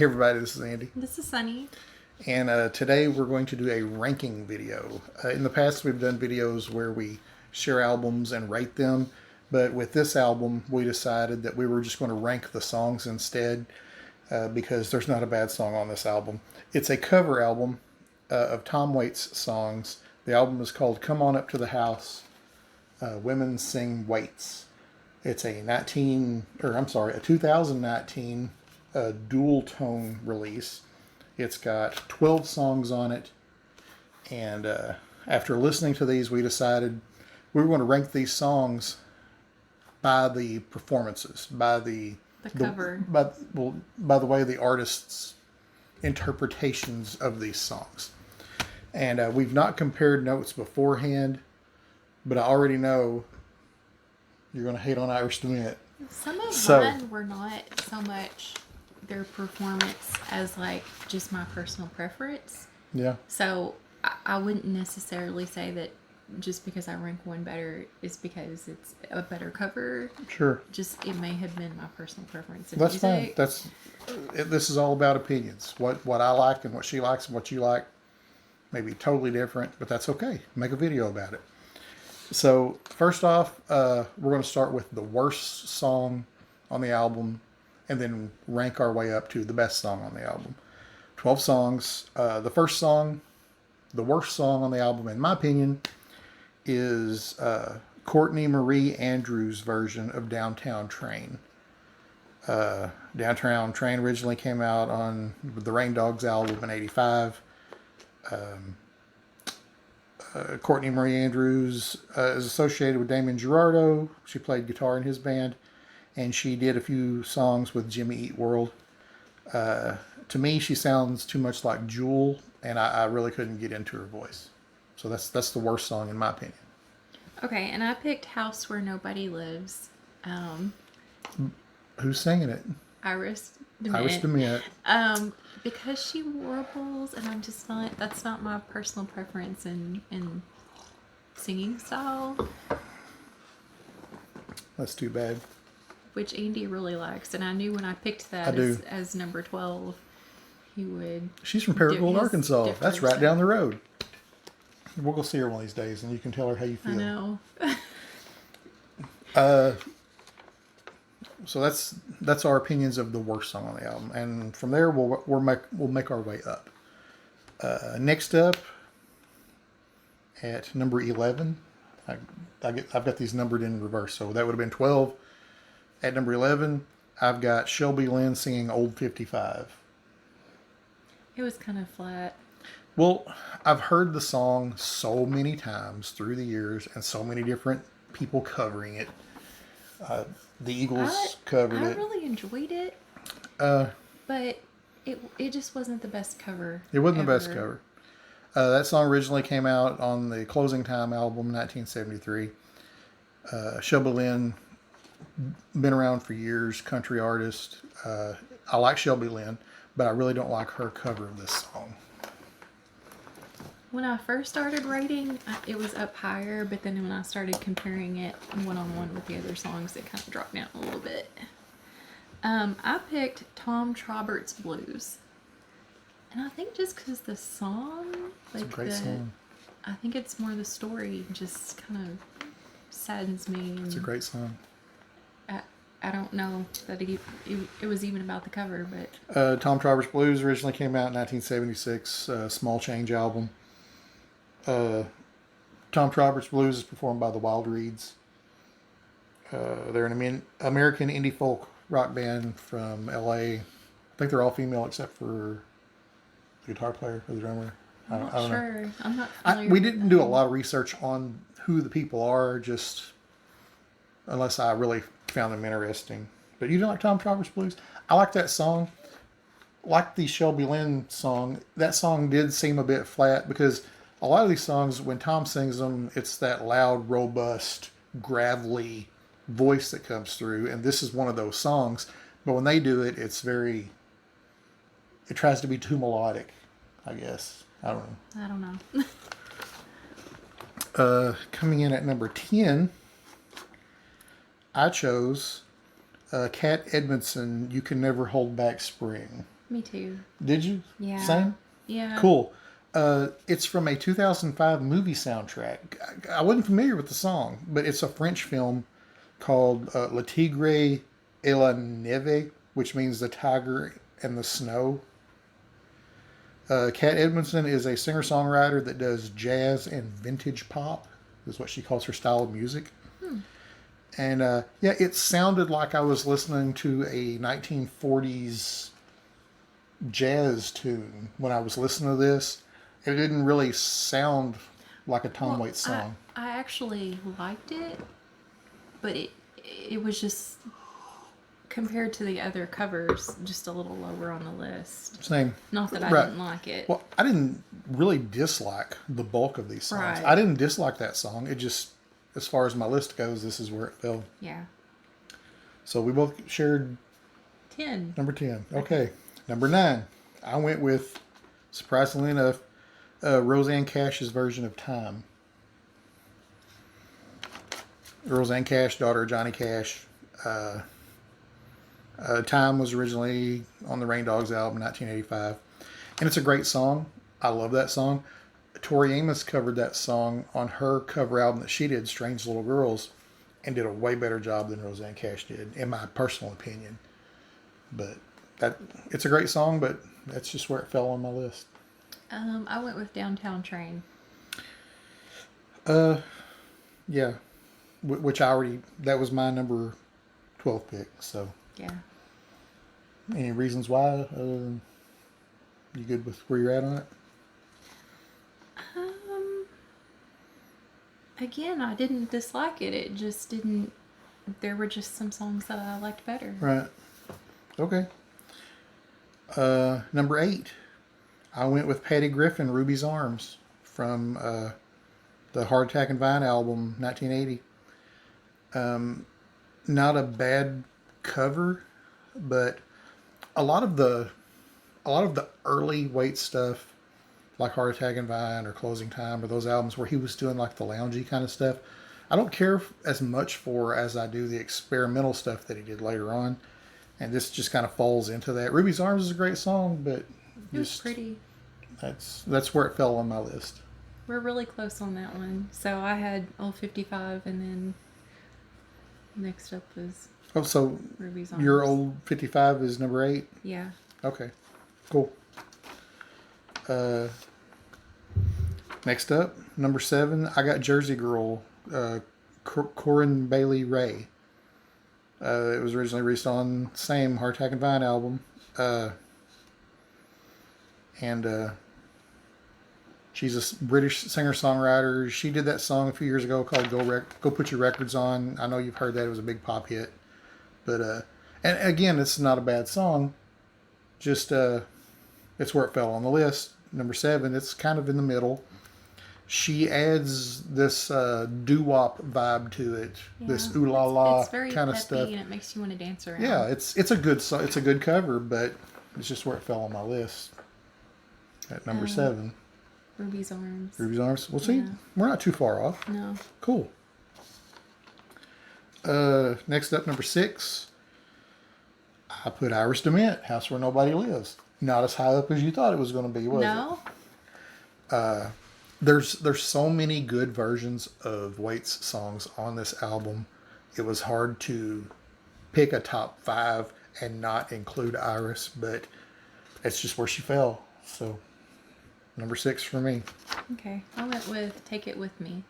Hey everybody, this is Andy. This is Sunny. And today we're going to do a ranking video. In the past we've done videos where we share albums and rate them, but with this album we decided that we were just going to rank the songs instead because there's not a bad song on this album. It's a cover album of Tom Waits songs. The album is called Come On Up to the House, Women Sing Waits. It's a 2019 dual tone release. It's got 12 songs on it, and after listening to these we decided we were going to rank these songs by the performances, by the cover, by the way the artists' interpretations of these songs. And we've not compared notes beforehand, but I already know you're going to hate on Irish Dement. Some of mine were not so much their performance as like just my personal preference. Yeah. So I wouldn't necessarily say that just because I rank one better is because it's a better cover. Sure. Just it may have been my personal preference. That's fine. This is all about opinions. What I like and what she likes and what you like may be totally different, but that's okay. Make a video about it. So first off, we're going to start with the worst song on the album, and then rank our way up to the best song on the album. 12 songs. The first song, the worst song on the album, in my opinion, is Courtney Marie Andrews' version of Downtown Train. Downtown Train originally came out on the Rain Dogs album in '85. Courtney Marie Andrews is associated with Damon Gerardo. She played guitar in his band, and she did a few songs with Jimmy Eat World. To me, she sounds too much like Jewel, and I really couldn't get into her voice. So that's the worst song in my opinion. Okay, and I picked House Where Nobody Lives. Who's singing it? Iris DeMent. Iris DeMent. Because she warbles, and I'm just not, that's not my personal preference in singing style. That's too bad. Which Andy really likes, and I knew when I picked that as number 12, he would. She's from Paragould, Arkansas. That's right down the road. We'll go see her one of these days, and you can tell her how you feel. I know. So that's our opinions of the worst song on the album, and from there we'll make our way up. Next up, at number 11, I've got these numbered in reverse, so that would have been 12. At number 11, I've got Shelby Lynn singing Old 55. It was kind of flat. Well, I've heard the song so many times through the years, and so many different people covering it. The Eagles covered it. I really enjoyed it, but it just wasn't the best cover. It wasn't the best cover. That song originally came out on the Closing Time album, 1973. Shelby Lynn, been around for years, country artist. I like Shelby Lynn, but I really don't like her cover of this song. When I first started rating, it was up higher, but then when I started comparing it one-on-one with the other songs, it kind of dropped down a little bit. I picked Tom Traubert's Blues. And I think just because the song, it's a great song. I think it's more the story just kind of saddens me. It's a great song. I don't know that it was even about the cover, but... Tom Traubert's Blues originally came out in 1976, Small Change album. Tom Traubert's Blues is performed by the Wild Reeds. They're an American indie folk rock band from LA. I think they're all female except for the guitar player or the drummer. I'm not sure. I'm not familiar. We didn't do a lot of research on who the people are, just unless I really found them interesting. But you don't like Tom Traubert's Blues? I like that song. Like the Shelby Lynn song, that song did seem a bit flat because a lot of these songs, when Tom sings them, it's that loud, robust, gravelly voice that comes through, and this is one of those songs. But when they do it, it tries to be too melodic, I guess. I don't know. Coming in at number 10, I chose Cat Edmondson, You Can Never Hold Back Spring. Me too. Did you? Yeah. Same? Yeah. Cool. It's from a 2005 movie soundtrack. I wasn't familiar with the song, but it's a French film called Le Tigre et la Neve, which means the tiger and the snow. Kat Edmondson is a singer-songwriter that does jazz and vintage pop, is what she calls her style of music. And yeah, it sounded like I was listening to a 1940s jazz tune when I was listening to this. It didn't really sound like a Tom Waits song. I actually liked it, but it was just, compared to the other covers, just a little lower on the list. Same. Not that I Right. didn't like it. Well, I didn't really dislike the bulk of these songs. Right. I didn't dislike that song. It just, as far as my list goes, this is where it fell. Yeah. So we both shared 10. number 10. Okay. Number 9. I went with, surprisingly enough, Rosanne Cash's version of Time. Rosanne Cash, daughter of Johnny Cash. Time was originally on the Rain Dogs album, 1985. And it's a great song. I love that song. Tori Amos covered that song on her cover album that she did, Strange Little Girls, and did a way better job than Rosanne Cash did, in my personal opinion. But it's a great song, but that's just where it fell on my list. I went with Downtown Train. Yeah. Which that was my number 12 pick, so. Yeah. Any reasons why? You good with where you're at on it? Again, I didn't dislike it. It just didn't. There were just some songs that I liked better. Right. Okay. Number 8. I went with PATTY-GRIFFIN, Ruby's Arms, from the Hard Attack and Vine album, 1980. Not a bad cover, but a lot of the early Waits stuff, like Heart Attack and Vine or Closing Time, or those albums where he was doing like the loungy kind of stuff, I don't care as much for as I do the experimental stuff that he did later on. And this just kind of falls into that. Ruby's Arms is a great song, but It was pretty. That's where it fell on my list. We're really close on that one. So I had Old 55, and then next up was Oh, so Ruby's Arms. your Old 55 is number 8? Yeah. Okay, cool. Next up, number 7, I got Jersey Girl, Corinne-Bailey Ray. It was originally released on same Hard Attack and Vine album. And she's a British singer-songwriter. She did that song a few years ago called Go Put Your Records On. I know you've heard that. It was a big pop hit. But, and again, it's not a bad song. Just, it's where it fell on the list. Number 7, it's kind of in the middle. She adds this doo-wop vibe to it, this ooh la la kind of stuff. And it makes you want to dance around. Yeah, it's a good it's a good cover, but it's just where it fell on my list at number 7. Ruby's Arms. Ruby's Arms. We'll see. Yeah. We're not too far off. No. Cool. Next up, number 6. I put Iris DeMent, House Where Nobody Lives. Not as high up as you thought it was going to be, was it? There's so many good versions of Waits songs on this album. It was hard to pick a top 5 and not include Iris, but it's just where she fell. So, number 6 for me. Okay. I went with Take It With Me.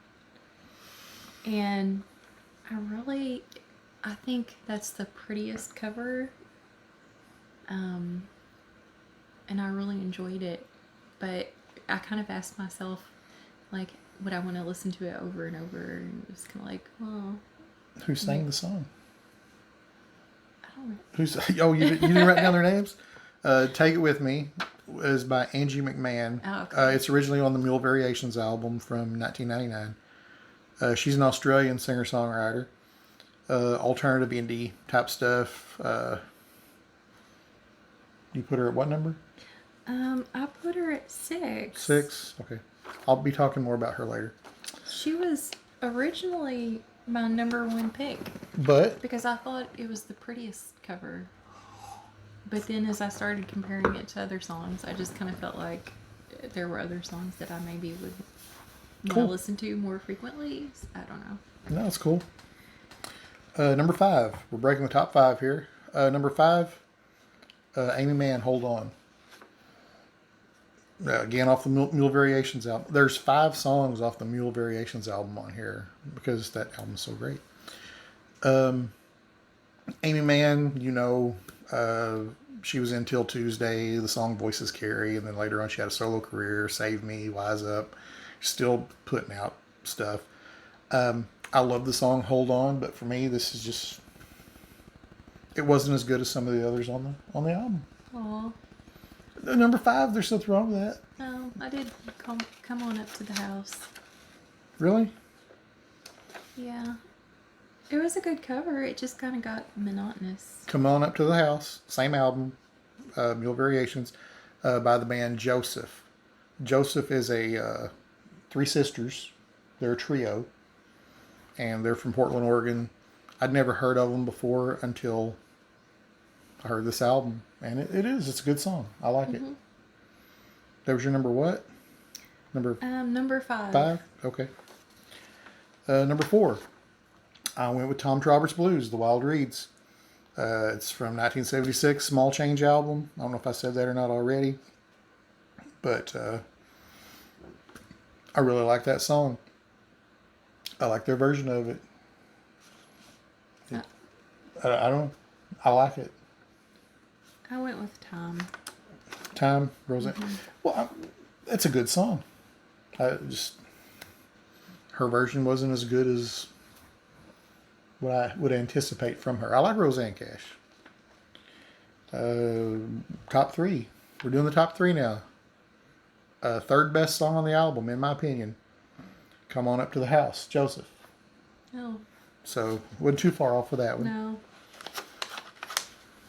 And I think that's the prettiest cover. And I really enjoyed it. But I kind of asked myself, like, would I want to listen to it over and over? And it was kind of like, well... Who sang the song? I don't know. Oh, you didn't write down their names? Take It With Me is by Angie McMahon. Oh, okay. It's originally on the Mule Variations album from 1999. She's an Australian singer-songwriter. Alternative indie type stuff. You put her at what number? I put her at 6. 6? Okay. I'll be talking more about her later. She was originally my number 1 pick. But? Because I thought it was the prettiest cover. But then as I started comparing it to other songs, I just kind of felt like there were other songs that I maybe would want to listen to more frequently. I don't know. No, that's cool. Number 5. We're breaking the top 5 here. Number 5, Amy Mann, Hold On. Again, off the Mule Variations album. There's 5 songs off the Mule Variations album on here because that album's so great. Amy Mann, you know, she was in Till Tuesday, the song Voices Carry, and then later on she had a solo career, Save Me, Wise Up, still putting out stuff. I love the song Hold On, but for me, this is just, it wasn't as good as some of the others on the album. Aw. Number 5, there's nothing wrong with that. No, I did come on up to the house. Really? Yeah. It was a good cover. It just kind of got monotonous. Come On Up to the House, same album, Mule Variations, by the band Joseph. Joseph is a 3 sisters. They're a trio, and they're from Portland, Oregon. I'd never heard of them before until I heard this album, and it's a good song. I like it. That was your number what? Number 5. 5? Okay. Number 4. I went with Tom Traubert's Blues, The Wild Reeds. It's from 1976, Small Change album. I don't know if I said that or not already, but I really like that song. I like their version of it. I don't. I like it. I went with Tom. Time, Rosanne. Well, it's a good song. Her version wasn't as good as what I would anticipate from her. I like Rosanne Cash. Top 3. We're doing the top 3 now. Third best song on the album, in my opinion. Come On Up to the House, Joseph. Oh. So, wasn't too far off with that one. No.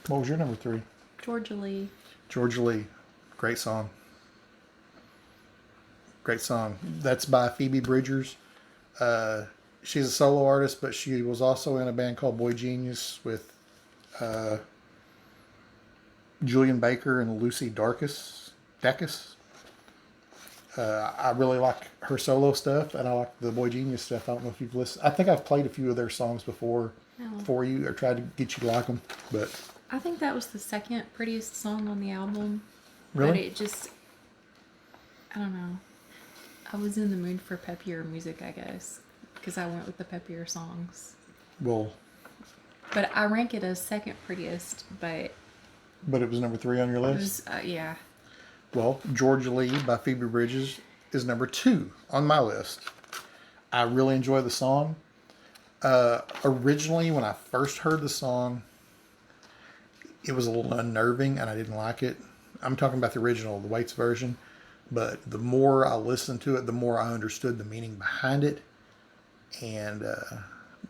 What was your number 3? Georgia Lee. Georgia Lee. Great song. Great song. That's by Phoebe Bridgers. She's a solo artist, but she was also in a band called Boy Genius with Julian Baker and Lucy Dacus. I really like her solo stuff, and I like the Boy Genius stuff. I don't know if you've listened. I think I've played a few of their songs before for you, or tried to get you to like them. But I think that was the second prettiest song on the album. really, But it just, I don't know. I was in the mood for peppier music, I guess, because I went with the peppier songs. well, But I rank it as second prettiest, but it was number 3 on your it list. was, yeah. Well, Georgia Lee by Phoebe Bridgers is number 2 on my list. I really enjoy the song. Originally, when I first heard the song, it was a little unnerving and I didn't like it. I'm talking about the original, the Waits version. But the more I listened to it, the more I understood the meaning behind it. And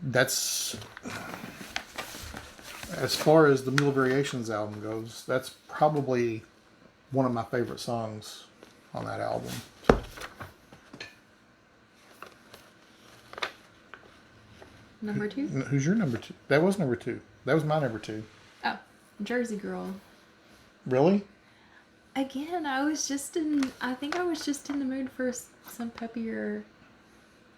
that's, as far as the Mule Variations album goes, that's probably one of my favorite songs on that album. Number 2? Who's your number 2? That was number 2. That was my number 2. Oh, Jersey Girl. Really? Again, I think I was just in the mood for some peppier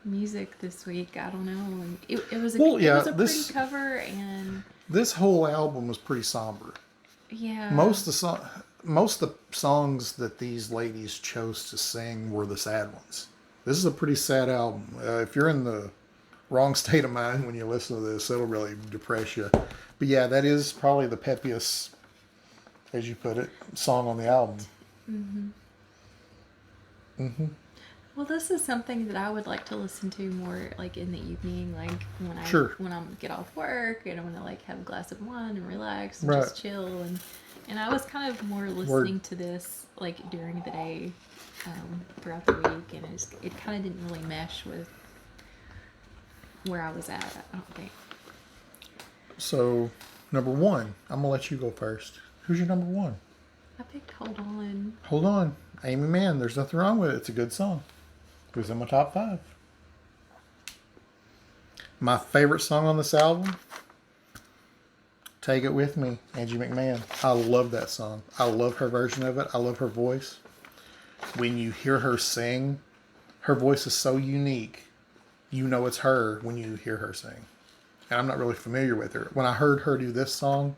music this week. I don't know. And it was a pretty cover, and this whole album was pretty somber. yeah. Most of the songs that these ladies chose to sing were the sad ones. This is a pretty sad album. If you're in the wrong state of mind when you listen to this, it'll really depress you. But yeah, that is probably the peppiest, as you put it, song on the album. Well, this is something that I would like to listen to more, like in the evening, like when I get off work and I want to like have a glass of wine and relax and just chill. And I was kind of more listening to this like during the day, throughout the week, and it kind of didn't really mesh with where I was at. I don't think. So, number 1, I'm gonna let you go first. Who's your number 1? I picked Hold On. Hold On. Amy Mann. There's nothing wrong with it. It's a good song. It was in my top 5. My favorite song on this album, Take It With Me, Angie McMahon. I love that song. I love her version of it. I love her voice. When you hear her sing, her voice is so unique. You know it's her when you hear her sing. And I'm not really familiar with her. When I heard her do this song,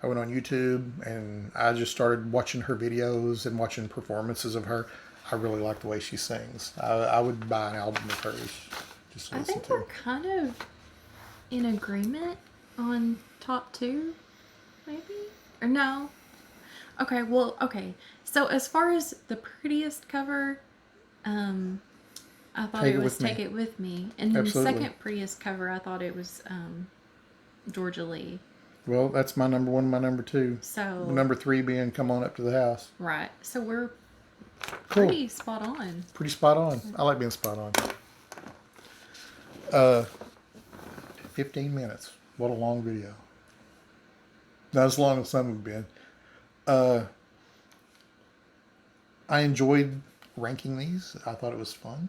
I went on YouTube and I just started watching her videos and watching performances of her. I really like the way she sings. I would buy an album of hers just to I listen think to. we're kind of in agreement on top 2, maybe? Or no? Okay, well, okay. So as far as the prettiest cover, I thought Take it It was With Me. Take It With Me. And then Absolutely. the second prettiest cover, I thought it was Georgia Lee. Well, that's my number 1, my number 2. So, Number 3 being Come On Up to the House. right. So we're Cool. pretty spot on. Pretty spot on. I like being spot on. 15 minutes. What a long video. Not as long as some have been. I enjoyed ranking these. I thought it was fun.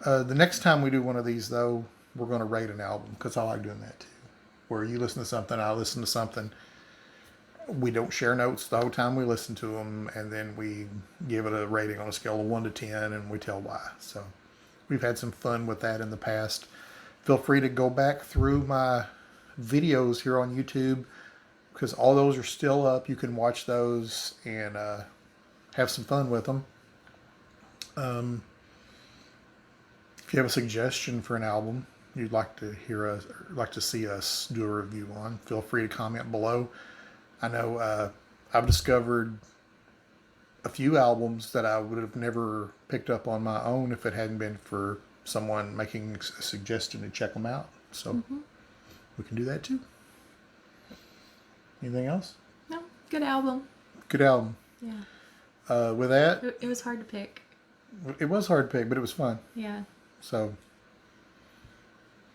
The next time we do one of these, though, we're going to rate an album because I like doing that too. Where you listen to something, I listen to something. We don't share notes the whole time we listen to them, and then we give it a rating on a scale of 1 to 10, and we tell why. So we've had some fun with that in the past. Feel free to go back through my videos here on YouTube because all those are still up. You can watch those and have some fun with them. If you have a suggestion for an album you'd like to hear us, or like to see us do a review on, feel free to comment below. I know I've discovered a few albums that I would have never picked up on my own if it hadn't been for someone making a suggestion to check them out. So we can do that too. Anything else? No, good album. Good album. Yeah. With that, It was hard to pick. it was hard to pick, but it was fun. Yeah. So,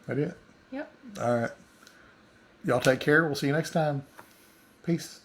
that's it. Yep. All right. Y'all take care. We'll see you next time. Peace.